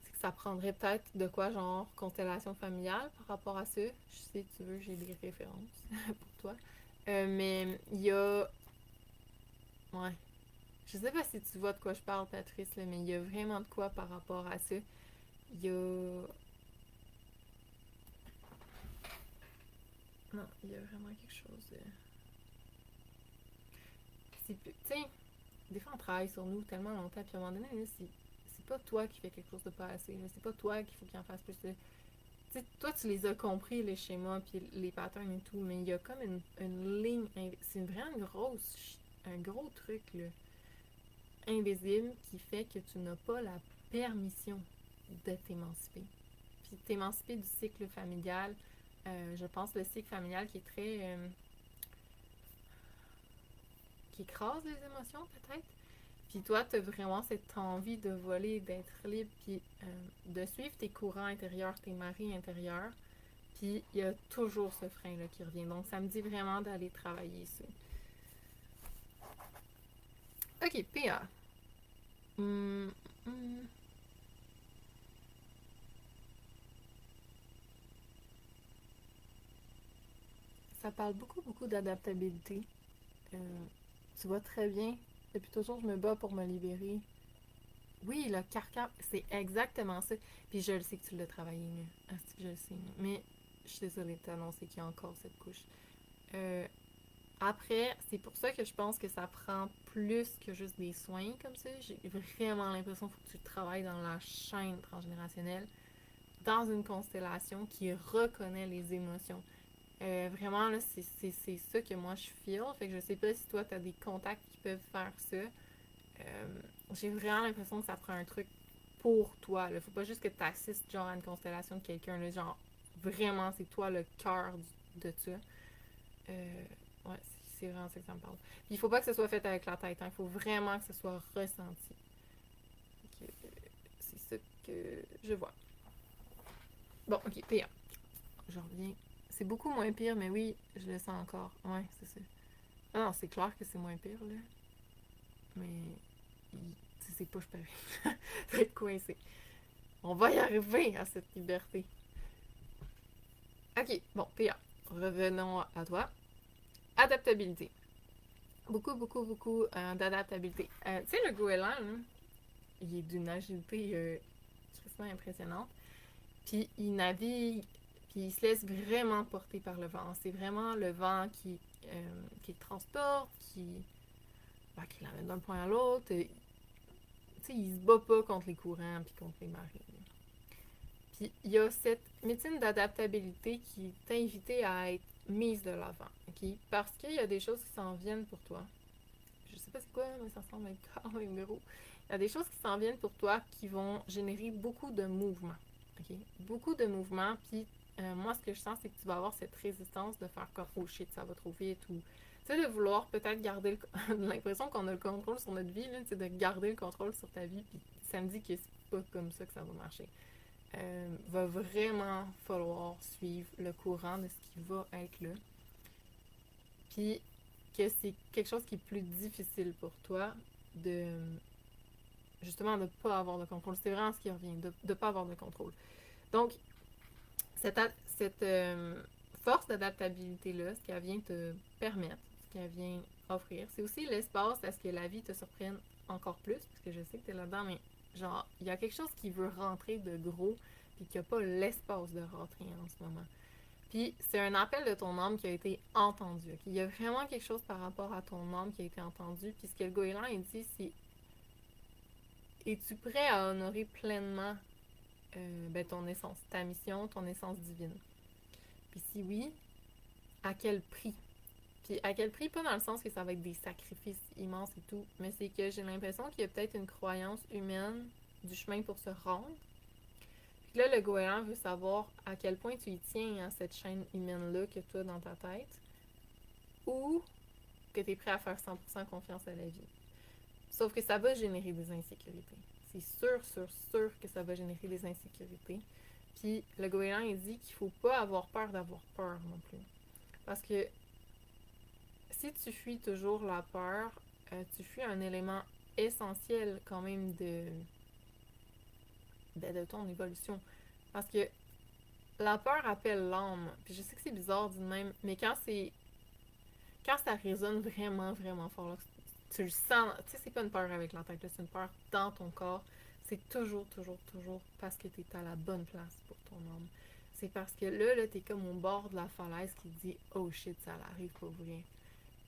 c'est que ça prendrait peut-être de quoi, genre, constellation familiale par rapport à ça. Je sais, tu veux, j'ai des références pour toi. Mais il y a. Ouais. Je sais pas si tu vois de quoi je parle, Patrice, là, mais il y a vraiment de quoi par rapport à ça. Il y a. Non, il y a vraiment quelque chose. Tu sais, des fois on travaille sur nous tellement longtemps, puis à un moment donné, là, c'est pas toi qui fais quelque chose de pas assez. C'est pas toi qu'il faut qu'il en fasse plus. Tu sais, toi, tu les as compris, les schémas, puis les patterns et tout, mais il y a comme une ligne. C'est vraiment un gros truc, là, invisible, qui fait que tu n'as pas la permission de t'émanciper. Puis t'émanciper du cycle familial, je pense le cycle familial qui est très. Qui écrase les émotions, peut-être. Puis toi, tu as vraiment cette envie de voler, d'être libre, puis de suivre tes courants intérieurs, tes marées intérieures. Puis il y a toujours ce frein-là qui revient. Donc, ça me dit vraiment d'aller travailler ça. OK, PA. Hum, hum. Ça parle beaucoup, beaucoup d'adaptabilité. Euh, Tu vois très bien. Depuis toujours, je me bats pour me libérer. Oui, le carcan, c'est exactement ça. Puis je le sais que tu l'as travaillé mieux. Ah, c'est que je le sais. Mais je suis désolée de t'annoncer qu'il y a encore cette couche. Euh, Après, c'est pour ça que je pense que ça prend plus que juste des soins comme ça. J'ai vraiment l'impression qu'il faut que tu travailles dans la chaîne transgénérationnelle, dans une constellation qui reconnaît les émotions. Vraiment, là, c'est ça que moi je feel. Fait que je sais pas si toi, tu as des contacts qui peuvent faire ça. J'ai vraiment l'impression que ça prend un truc pour toi. Là. Faut pas juste que tu assistes genre à une constellation de quelqu'un. Là, genre, vraiment, c'est toi le cœur de ça. Euh, ouais, c'est vraiment ça que ça me parle. Puis il faut pas que ce soit fait avec la tête. Hein. Il faut vraiment que ce soit ressenti. C'est ça que je vois. Bon, ok, pire. Je reviens. C'est beaucoup moins pire, mais oui, je le sens encore. Ouais, c'est ça. Ah non, c'est clair que c'est moins pire, là. Mais c'est pas je peux. Ça va être coincé. On va y arriver à cette liberté. Ok, bon, PA. Revenons à toi. Adaptabilité. Beaucoup, beaucoup, beaucoup d'adaptabilité. Tu sais, le goéland, là, il est d'une agilité extrêmement impressionnante. Puis il navigue, puis il se laisse vraiment porter par le vent. C'est vraiment le vent qui le transporte, qui l'amène d'un point à l'autre. Tu sais, il se bat pas contre les courants puis contre les marées. Puis il y a cette médecine d'adaptabilité qui t'a invité à être mise de l'avant, ok? Parce qu'il y a des choses qui s'en viennent pour toi. Je sais pas c'est quoi, mais ça semble être quand même gros. Il y a des choses qui s'en viennent pour toi qui vont générer beaucoup de mouvements, ok? Beaucoup de mouvements, puis moi, ce que je sens, c'est que tu vas avoir cette résistance de faire comme oh shit, ça va trop vite ou tu sais, de vouloir peut-être garder l'impression qu'on a le contrôle sur notre vie, là, de garder le contrôle sur ta vie, puis ça me dit que c'est pas comme ça que ça va marcher. Va vraiment falloir suivre le courant de ce qui va être là. Puis que c'est quelque chose qui est plus difficile pour toi de justement de ne pas avoir de contrôle. C'est vraiment ce qui revient, de ne pas avoir de contrôle. Donc, cette force d'adaptabilité-là, ce qu'elle vient te permettre, ce qu'elle vient offrir, c'est aussi l'espace à ce que la vie te surprenne encore plus, parce que je sais que t'es là-dedans, mais genre, il y a quelque chose qui veut rentrer de gros, puis qui a pas l'espace de rentrer en ce moment. Puis c'est un appel de ton âme qui a été entendu. Okay? Il y a vraiment quelque chose par rapport à ton âme qui a été entendu. Puis ce que le goéland il dit, c'est es-tu prêt à honorer pleinement ton essence, ta mission, ton essence divine? Puis si oui, à quel prix? Puis à quel prix? Pas dans le sens que ça va être des sacrifices immenses et tout, mais c'est que j'ai l'impression qu'il y a peut-être une croyance humaine du chemin pour se rendre. Puis là, le goéland veut savoir à quel point tu y tiens à cette chaîne humaine-là que tu as dans ta tête, ou que tu es prêt à faire 100% confiance à la vie. Sauf que ça va générer des insécurités. C'est sûr, sûr, sûr que ça va générer des insécurités. Puis le goéland, il dit qu'il faut pas avoir peur d'avoir peur non plus. Parce que si tu fuis toujours la peur, tu fuis un élément essentiel quand même de ton évolution. Parce que la peur appelle l'âme. Puis je sais que c'est bizarre dit de même, mais quand ça résonne vraiment, vraiment fort, là, tu le sens, tu sais, c'est pas une peur avec la tête, c'est une peur dans ton corps. C'est toujours, toujours, toujours parce que t'es à la bonne place pour ton âme. C'est parce que là, t'es comme au bord de la falaise qui dit « Oh shit, ça arrive pour vrai ».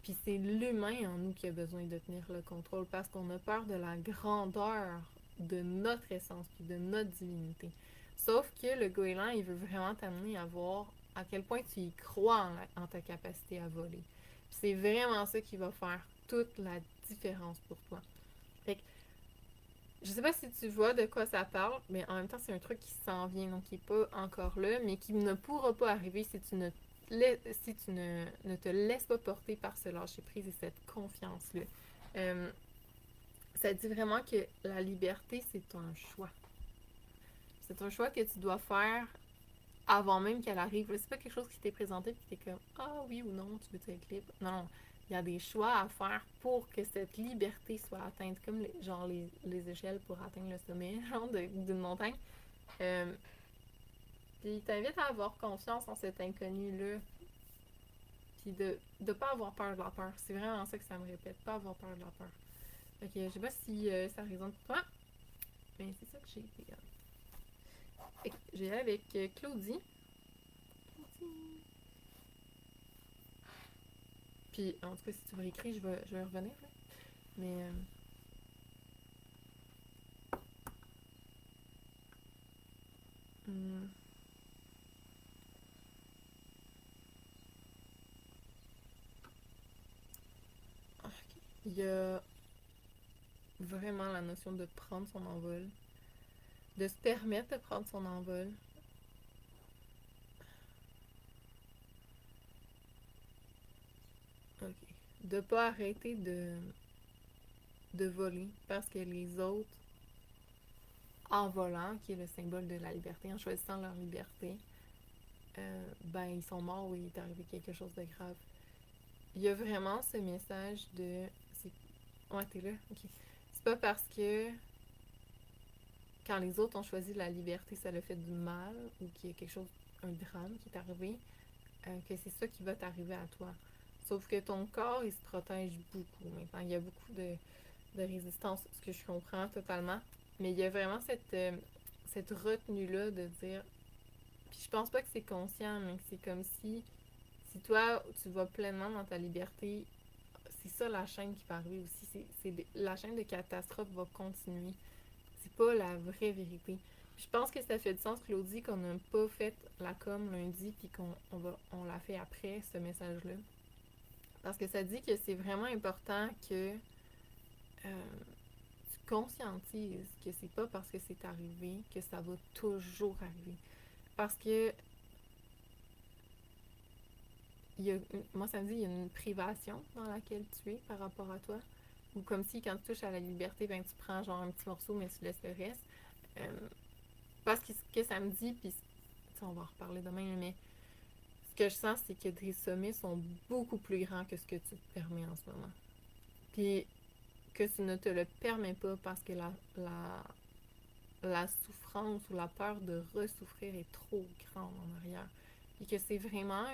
Puis c'est l'humain en nous qui a besoin de tenir le contrôle parce qu'on a peur de la grandeur de notre essence puis de notre divinité. Sauf que le goéland, il veut vraiment t'amener à voir à quel point tu y crois en ta capacité à voler. Puis c'est vraiment ça qui va faire toute la différence pour toi. Fait que, je sais pas si tu vois de quoi ça parle, mais en même temps, c'est un truc qui s'en vient, donc qui n'est pas encore là, mais qui ne pourra pas arriver si tu ne te laisses pas porter par ce lâcher-prise et cette confiance-là. Euh, Ça dit vraiment que la liberté, c'est un choix. C'est un choix que tu dois faire avant même qu'elle arrive. C'est pas quelque chose qui t'est présenté et t'es comme ah oui ou non, tu veux être libre. Non, il y a des choix à faire pour que cette liberté soit atteinte, comme les échelles pour atteindre le sommet d'une montagne. Puis il t'invite à avoir confiance en cet inconnu-là. Puis de ne pas avoir peur de la peur. C'est vraiment ça que ça me répète, pas avoir peur de la peur. Fait que je sais pas si ça résonne pour toi, mais c'est ça que j'ai été. Fait que j'ai avec Claudie. Puis en tout cas, si tu veux écrire, je vais revenir. Là. Mais hum, ok. Il y a vraiment la notion de prendre son envol, de se permettre de prendre son envol. Ok. De pas arrêter de voler parce que les autres, en volant, qui est le symbole de la liberté, en choisissant leur liberté, ben ils sont morts ou il est arrivé quelque chose de grave. Il y a vraiment ce message de... Ouais, t'es là? Ok. C'est pas parce que quand les autres ont choisi la liberté, ça leur fait du mal ou qu'il y a quelque chose, un drame qui est arrivé, que c'est ça qui va t'arriver à toi. Sauf que ton corps, il se protège beaucoup maintenant. Il y a beaucoup de résistance, ce que je comprends totalement. Mais il y a vraiment cette retenue-là de dire... Puis je pense pas que c'est conscient, mais que c'est comme si toi, tu vas pleinement dans ta liberté, c'est ça la chaîne qui va arriver aussi. La chaîne de catastrophe va continuer. C'est pas la vraie vérité. Puis je pense que ça fait du sens, Claudie, qu'on n'a pas fait la com lundi, puis on l'a fait après, ce message-là. Parce que ça dit que c'est vraiment important que tu conscientises que c'est pas parce que c'est arrivé que ça va toujours arriver. Parce que moi, ça me dit qu'il y a une privation dans laquelle tu es par rapport à toi. Ou comme si quand tu touches à la liberté, ben tu prends genre un petit morceau, mais tu laisses le reste. Parce que ce que ça me dit, puis on va en reparler demain, mais ce que je sens, c'est que tes sommets sont beaucoup plus grands que ce que tu te permets en ce moment. Puis que tu ne te le permets pas parce que la souffrance ou la peur de ressouffrir est trop grande en arrière. Puis que c'est vraiment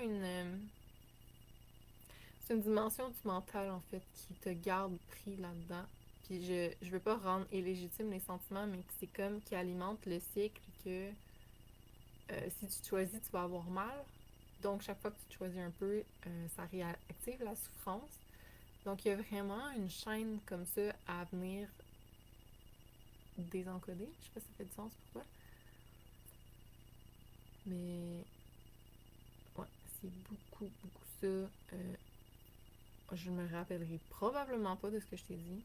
c'est une dimension du mental, en fait, qui te garde pris là-dedans. Puis puis je veux pas rendre illégitime les sentiments, mais que c'est comme qui alimente le cycle que si tu te choisis, tu vas avoir mal. Donc, chaque fois que tu te choisis un peu, ça réactive la souffrance. Donc, il y a vraiment une chaîne comme ça à venir désencoder. Je sais pas si ça fait du sens pour toi. Mais, ouais, c'est beaucoup ça. Je me rappellerai probablement pas de ce que je t'ai dit.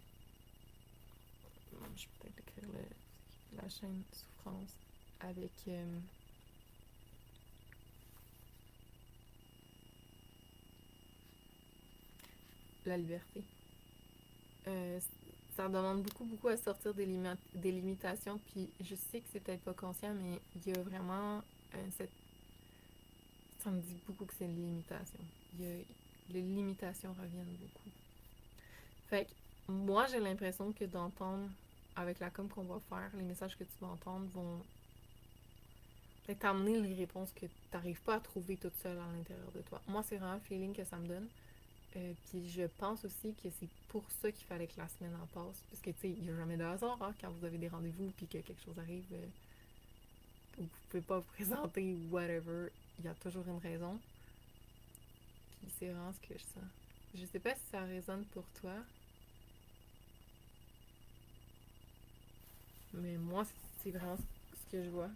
Je vais peut-être écrire la chaîne souffrance avec la liberté. Euh, Ça demande beaucoup à sortir des limitations, puis je sais que c'est peut-être pas conscient, mais il y a vraiment cette... Ça me dit beaucoup que c'est une limitation. Les limitations reviennent beaucoup. Fait que moi, j'ai l'impression que d'entendre, avec la com qu'on va faire, les messages que tu vas entendre vont peut-être t'amener les réponses que tu n'arrives pas à trouver toute seule à l'intérieur de toi. Moi, c'est vraiment le feeling que ça me donne. Puis je pense aussi que c'est pour ça qu'il fallait que la semaine en passe. Parce que, tu sais, il n'y a jamais de hasard hein, quand vous avez des rendez-vous puis que quelque chose arrive où vous ne pouvez pas vous présenter ou whatever. Il y a toujours une raison. Puis c'est vraiment ce que je sens. Je sais pas si ça résonne pour toi, mais moi, c'est vraiment ce que je vois.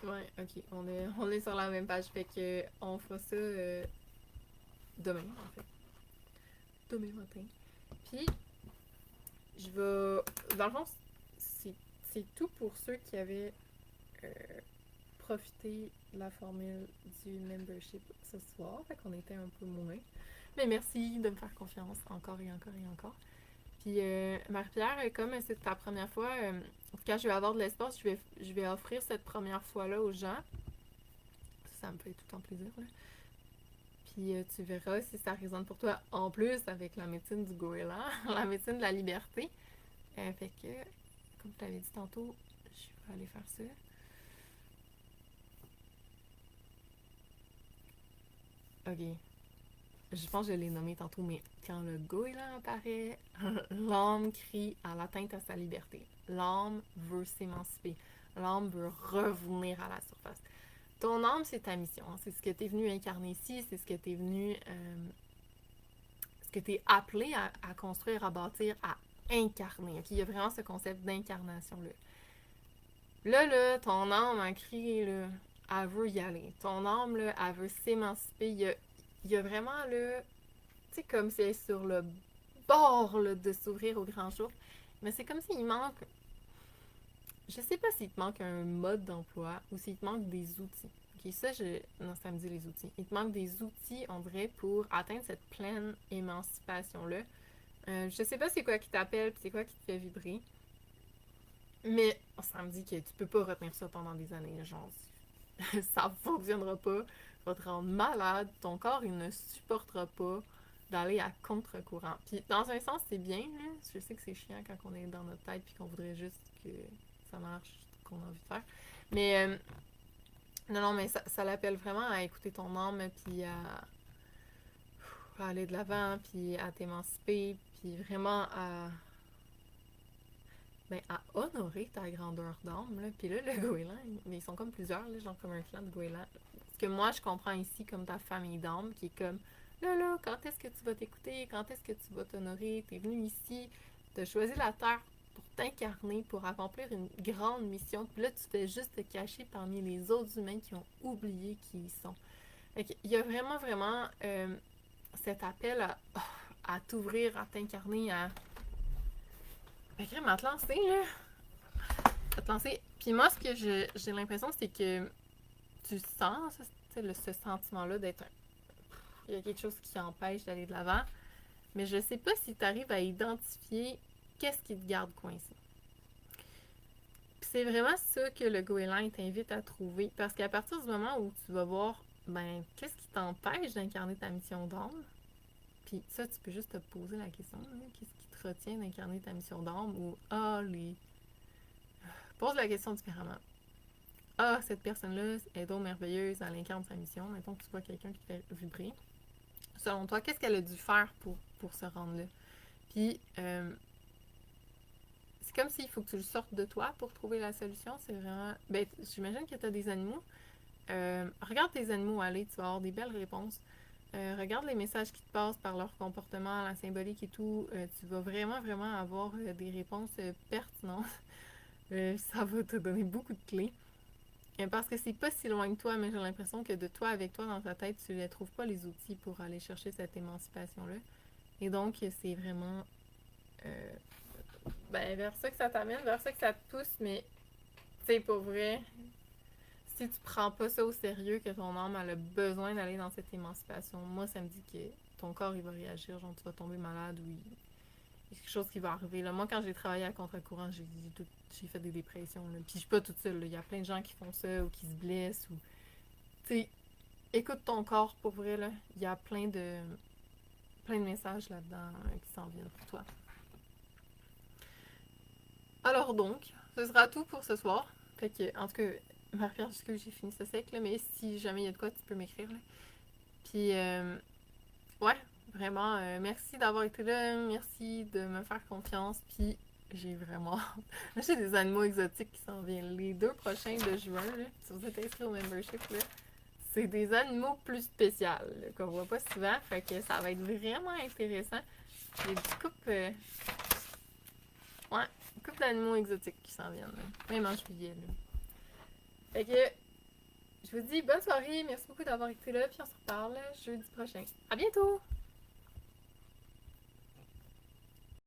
Ouais, ouais ok. On est sur la même page. Fait que on fera ça demain, en fait. Demain matin. Puis, je vais. Dans le fond, c'est tout pour ceux qui avaient euh, profité de la formule du membership ce soir. Fait qu'on était un peu moins. Mais merci de me faire confiance encore et encore et encore. Puis, Marie-Pierre, comme c'est ta première fois, quand je vais avoir de l'espace, je vais offrir cette première fois-là aux gens. Ça me fait tout en plaisir. Là. Puis, tu verras si ça résonne pour toi. En plus, avec la médecine du goéland, la médecine de la liberté. Fait que, comme je t'avais dit tantôt, je vais aller faire ça. Ok. Je pense que je l'ai nommé tantôt, mais quand le goéland apparaît, l'âme crie à l'atteinte à sa liberté. L'âme veut s'émanciper. L'âme veut revenir à la surface. Ton âme, c'est ta mission. C'est ce que tu es venu incarner ici. C'est ce que tu es venu... ce que tu es appelé à construire, à bâtir, à incarner. Okay? Il y a vraiment ce concept d'incarnation-là. Là, ton âme a crié, là, elle veut y aller. Ton âme, là, elle veut s'émanciper. Il y a vraiment, là, tu sais, comme si elle est sur le bord là, de s'ouvrir au grand jour. Mais c'est comme s'il manque. Je sais pas s'il te manque un mode d'emploi ou s'il te manque des outils. Ok, ça, non, ça me dit les outils. Il te manque des outils, on dirait, pour atteindre cette pleine émancipation-là. Je sais pas c'est quoi qui t'appelle, c'est quoi qui te fait vibrer. Mais ça me dit que tu peux pas retenir ça pendant des années. Genre, ça fonctionnera pas. Ça va te rendre malade. Ton corps, il ne supportera pas d'aller à contre-courant. Puis, dans un sens, c'est bien. Là. Je sais que c'est chiant quand on est dans notre tête puis qu'on voudrait juste que ça marche, qu'on a envie de faire. Mais, non, mais ça l'appelle vraiment à écouter ton âme puis à aller de l'avant puis à t'émanciper puis vraiment à honorer ta grandeur d'âme. Là. Puis là, le goéland, mais ils sont comme plusieurs, là, genre comme un clan de goéland. Ce que moi, je comprends ici comme ta famille d'âme, qui est comme, là, quand est-ce que tu vas t'écouter? Quand est-ce que tu vas t'honorer? T'es venu ici, t'as choisi la Terre pour t'incarner, pour accomplir une grande mission. Puis là, tu fais juste te cacher parmi les autres humains qui ont oublié qui ils sont. Il y a vraiment cet appel à t'ouvrir, à t'incarner, à... à te lancer, là. À te lancer. Puis moi, ce que j'ai l'impression, c'est que tu sens ce sentiment-là d'être... Il y a quelque chose qui empêche d'aller de l'avant. Mais je sais pas si tu arrives à identifier qu'est-ce qui te garde coincé. Puis c'est vraiment ça que le goéland t'invite à trouver. Parce qu'à partir du moment où tu vas voir, ben, qu'est-ce qui t'empêche d'incarner ta mission d'âme? Puis ça, tu peux juste te poser la question, hein, qu'est-ce qui te retient d'incarner ta mission d'âme? Ou, Pose la question différemment. Cette personne-là est donc merveilleuse, elle incarne sa mission. Mettons que tu vois quelqu'un qui te fait vibrer. selon toi, qu'est-ce qu'elle a dû faire pour se rendre là? Puis, c'est comme s'il faut que tu le sortes de toi pour trouver la solution. C'est vraiment... Ben, j'imagine que tu as des animaux. Regarde tes animaux aller, tu vas avoir des belles réponses. Regarde les messages qui te passent par leur comportement, la symbolique et tout. Tu vas vraiment, vraiment avoir des réponses pertinentes. Ça va te donner beaucoup de clés. Parce que c'est pas si loin que toi, mais j'ai l'impression que de toi avec toi dans ta tête, tu ne trouves pas les outils pour aller chercher cette émancipation-là. Et donc, c'est vraiment vers ça que ça t'amène, vers ça que ça te pousse, mais tu sais, pour vrai, si tu prends pas ça au sérieux, que ton âme elle a besoin d'aller dans cette émancipation, moi ça me dit que ton corps il va réagir, genre tu vas tomber malade ou il y a quelque chose qui va arriver. Là, moi quand j'ai travaillé à contre-courant, j'ai fait des dépressions. Là. Puis je suis pas toute seule, il y a plein de gens qui font ça ou qui se blessent ou. Tu sais, écoute ton corps pour vrai, là. Il y a plein de messages là-dedans qui s'en viennent pour toi. Alors donc, ce sera tout pour ce soir. Fait que, en tout cas, Marie-Pierre, jusque j'ai fini ça sec, là, mais si jamais il y a de quoi, tu peux m'écrire. Là. Puis, ouais, vraiment, merci d'avoir été là, merci de me faire confiance, puis j'ai vraiment... Là, j'ai des animaux exotiques qui s'en viennent. Les 2 prochains de juin, là, si vous êtes inscrit au membership, là, c'est des animaux plus spéciaux, là, qu'on voit pas souvent, fait que ça va être vraiment intéressant. Il y a des coupes... Ouais, une couple d'animaux exotiques qui s'en viennent, là. Même en juillet, là. Fait que, je vous dis bonne soirée, merci beaucoup d'avoir été là, puis on se reparle jeudi prochain. À bientôt!